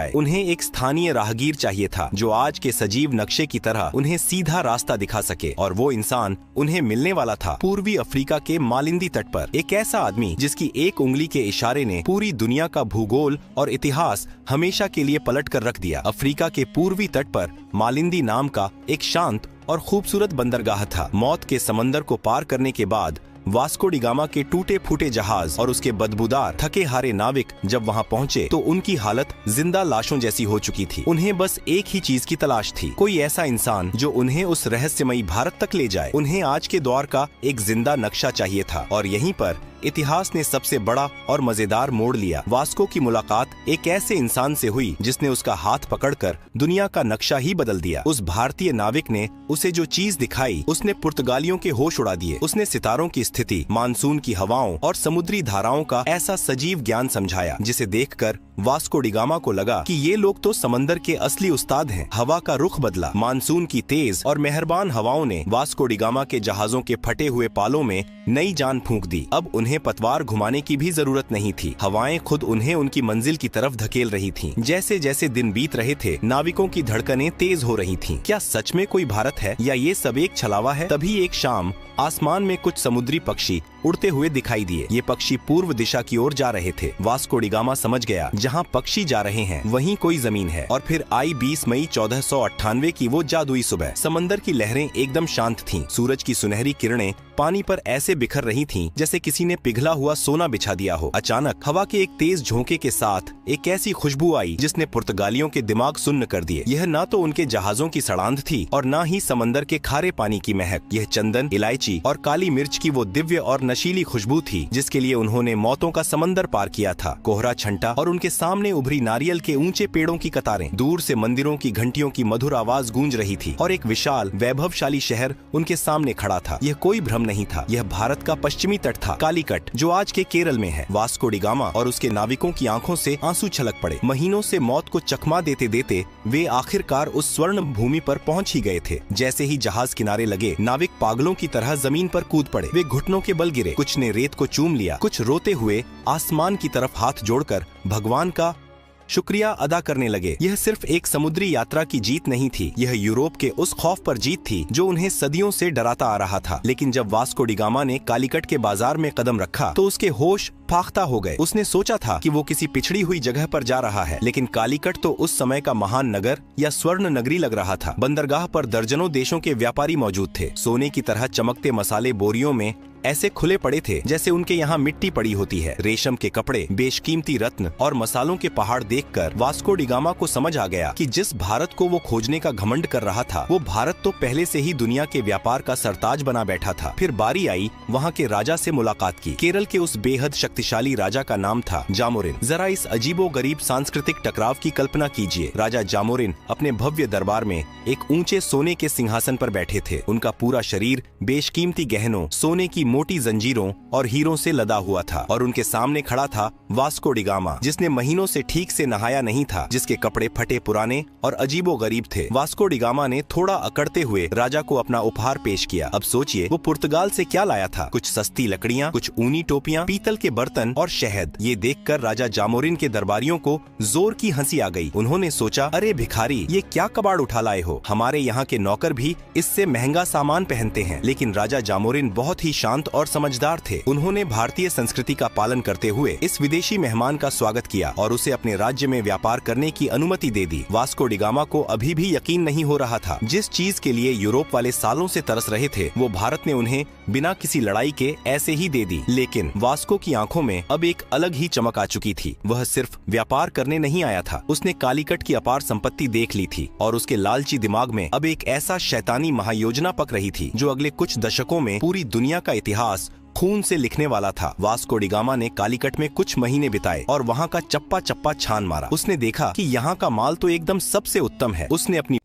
जाए। उन्हें एक स्थानीय राहगीर चाहिए था जो आज के सजीव नक्शे की तरह उन्हें सीधा रास्ता दिखा सके, और वो इंसान उन्हें मिलने वाला था पूर्वी अफ्रीका के मालिंदी तट पर। एक ऐसा आदमी जिसकी एक उंगली के इशारे ने पूरी दुनिया का भूगोल और इतिहास हमेशा के लिए पलट कर रख दिया। अफ्रीका के पूर्वी तट पर मालिंदी नाम का एक शांत और खूबसूरत बंदरगाह था। मौत के समंदर को पार करने के बाद वास्को डी गामा के टूटे फूटे जहाज और उसके बदबूदार थके हारे नाविक जब वहां पहुंचे तो उनकी हालत जिंदा लाशों जैसी हो चुकी थी। उन्हें बस एक ही चीज की तलाश थी, कोई ऐसा इंसान जो उन्हें उस रहस्यमयी भारत तक ले जाए। उन्हें आज के दौर का एक जिंदा नक्शा चाहिए था, और यहीं पर इतिहास ने सबसे बड़ा और मजेदार मोड़ लिया। वास्को की मुलाकात एक ऐसे इंसान से हुई जिसने उसका हाथ पकड़कर दुनिया का नक्शा ही बदल दिया। उस भारतीय नाविक ने उसे जो चीज दिखाई उसने पुर्तगालियों के होश उड़ा दिए। उसने सितारों की स्थिति, मानसून की हवाओं और समुद्री धाराओं का ऐसा सजीव ज्ञान समझाया जिसे देखकर वास्को डी गामा को लगा कि ये लोग तो समंदर के असली उस्ताद हैं। हवा का रुख बदला। मानसून की तेज और मेहरबान हवाओं ने वास्को डी गामा के जहाजों के फटे हुए पालों में नई जान फूंक दी। अब उन्हें पतवार घुमाने की भी जरूरत नहीं थी। हवाएं खुद उन्हें उनकी मंजिल की तरफ धकेल रही थीं। जैसे जैसे दिन बीत रहे थे, नाविकों की धड़कनें तेज हो रही थीं। क्या सच में कोई भारत है या ये सब एक छलावा है? तभी एक शाम आसमान में कुछ समुद्री पक्षी उड़ते हुए दिखाई दिए। ये पक्षी पूर्व दिशा की ओर जा रहे थे। वास्को डी गामा समझ गया, जहाँ पक्षी जा रहे हैं वहीं कोई जमीन है। और फिर आई 20 मई 1498 की वो जादुई सुबह। समंदर की लहरें एकदम शांत थीं। सूरज की सुनहरी किरणें पानी पर ऐसे बिखर रही थीं जैसे किसी ने पिघला हुआ सोना बिछा दिया हो। अचानक हवा के एक तेज झोंके के साथ एक ऐसी खुशबू आई जिसने पुर्तगालियों के दिमाग सुन्न कर दिए। यह ना तो उनके जहाजों की सड़ांध थी और ना ही समंदर के खारे पानी की महक। यह चंदन, इलायची और काली मिर्च की वो दिव्य और नशीली खुशबू थी जिसके लिए उन्होंने मौतों का समंदर पार किया था। कोहरा छंटा और उनके सामने उभरी नारियल के ऊंचे पेड़ों की कतारें। दूर से मंदिरों की घंटियों की मधुर आवाज गूंज रही थी और एक विशाल वैभवशाली शहर उनके सामने खड़ा था। यह कोई भ्रम नहीं था, यह भारत का पश्चिमी तट था, कालीकट, जो आज के केरल में है। वास्को डी गामा और उसके नाविकों की आंखों से आंसू छलक पड़े। महीनों से मौत को चकमा देते देते वे आखिरकार उस स्वर्ण भूमि पर पहुंच ही गए थे। जैसे ही जहाज किनारे लगे, नाविक पागलों की तरह जमीन पर कूद पड़े। वे घुटनों के बल गिरे। कुछ ने रेत को चूम लिया, कुछ रोते हुए आसमान की तरफ हाथ जोड़कर भगवान का शुक्रिया अदा करने लगे। यह सिर्फ एक समुद्री यात्रा की जीत नहीं थी, यह यूरोप के उस खौफ पर जीत थी जो उन्हें सदियों से डराता आ रहा था। लेकिन जब वास्को डी गामा ने कालीकट के बाजार में कदम रखा तो उसके होश फाख्ता हो गए। उसने सोचा था कि वो किसी पिछड़ी हुई जगह पर जा रहा है, लेकिन कालीकट तो उस समय का महान नगर या स्वर्ण नगरी लग रहा था। बंदरगाह पर दर्जनों देशों के व्यापारी मौजूद थे। सोने की तरह चमकते मसाले बोरियों में ऐसे खुले पड़े थे जैसे उनके यहाँ मिट्टी पड़ी होती है। रेशम के कपड़े, बेशकीमती रत्न और मसालों के पहाड़ देखकर वास्को डी गामा को समझ आ गया कि जिस भारत को वो खोजने का घमंड कर रहा था, वो भारत तो पहले से ही दुनिया के व्यापार का सरताज बना बैठा था। फिर बारी आई वहाँ के राजा से मुलाकात की। केरल के उस बेहद शक्तिशाली राजा का नाम था जामोरिन। जरा इस अजीबो गरीब सांस्कृतिक टकराव की कल्पना कीजिए। राजा जामोरिन अपने भव्य दरबार में एक ऊंचे सोने के सिंहासन पर बैठे थे। उनका पूरा शरीर बेशकीमती गहनों, सोने की मोटी जंजीरों और हीरों से लदा हुआ था, और उनके सामने खड़ा था वास्को डी गामा, जिसने महीनों से ठीक से नहाया नहीं था, जिसके कपड़े फटे पुराने और अजीबो गरीब थे। वास्को डी गामा ने थोड़ा अकड़ते हुए राजा को अपना उपहार पेश किया। अब सोचिए वो पुर्तगाल से क्या लाया था। कुछ सस्ती लकड़ियाँ, कुछ ऊनी टोपियाँ, पीतल के बर्तन और शहद। ये देखकर राजा जामोरिन के दरबारियों को जोर की हंसी आ गई। उन्होंने सोचा, अरे भिखारी, ये क्या कबाड़ उठा लाए हो? हमारे यहाँ के नौकर भी इससे महंगा सामान पहनते हैं। लेकिन राजा जामोरिन बहुत ही शांत और समझदार थे। उन्होंने भारतीय संस्कृति का पालन करते हुए इस विदेशी मेहमान का स्वागत किया और उसे अपने राज्य में व्यापार करने की अनुमति दे दी। वास्को डी गामा को अभी भी यकीन नहीं हो रहा था। जिस चीज के लिए यूरोप वाले सालों से तरस रहे थे, वो भारत ने उन्हें बिना किसी लड़ाई के ऐसे ही दे दी। लेकिन वास्को की आंखों में अब एक अलग ही चमक आ चुकी थी। वह सिर्फ व्यापार करने नहीं आया था, उसने कालीकट की अपार संपत्ति देख ली थी और उसके लालची दिमाग में अब एक ऐसा शैतानी महायोजना पक रही थी जो अगले कुछ दशकों में पूरी दुनिया का इतिहास खून से लिखने वाला था। वास्को डी गामा ने कालीकट में कुछ महीने बिताए और वहाँ का चप्पा चप्पा छान मारा। उसने देखा कि यहाँ का माल तो एकदम सबसे उत्तम है। उसने अपनी